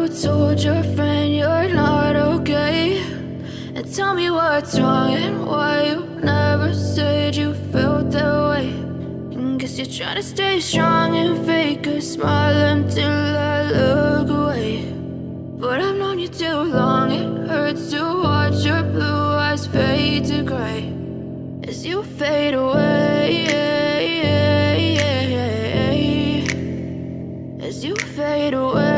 told your friend you're not okay? And tell me what's wrong and why you never said you felt that way. And guess you're trying to stay strong and fake a smile until I look away. But I've known you too long, it hurts to watch your blue eyes fade to gray as you fade away, as you fade away.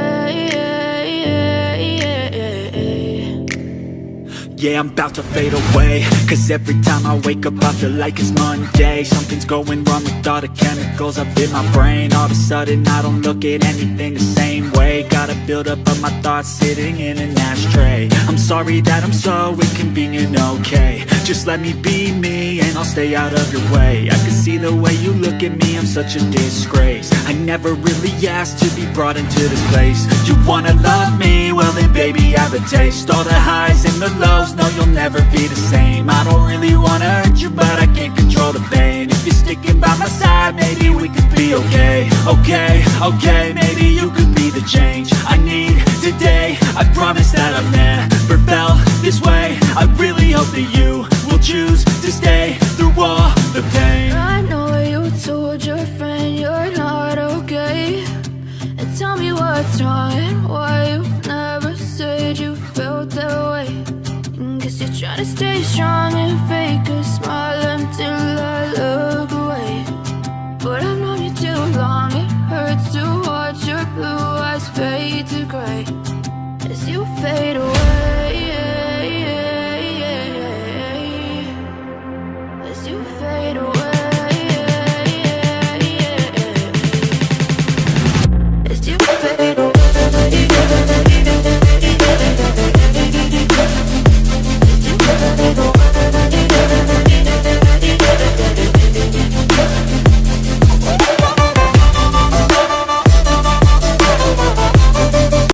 Yeah, I'm about to fade away, cause every time I wake up I feel like it's Monday. Something's going wrong with all the chemicals up in my brain. All of a sudden I don't look at anything the same way. Got a build up of my thoughts sitting in an ashtray. I'm sorry that I'm so inconvenient, okay? Just let me be me and I'll stay out of your way. I can see the way you look at me, I'm such a disgrace. I never really asked to be brought into this place. You wanna love me? Well then baby I have a taste. All the highs and the lows, no you'll never be the same. I don't really wanna hurt you but I can't control the pain. If you're sticking by my side maybe we could be okay. Okay, maybe you could be the change I need today. I promise that I've never felt this way. I really hope that you will choose to stay through all the pain. I know you told your friend you're not okay. And tell me what's wrong and why you never said you felt that way. And guess you're trying to stay strong and fake a smile until I look away. But I've known you too long, it hurts to watch your blue eyes fade to gray as you fade away.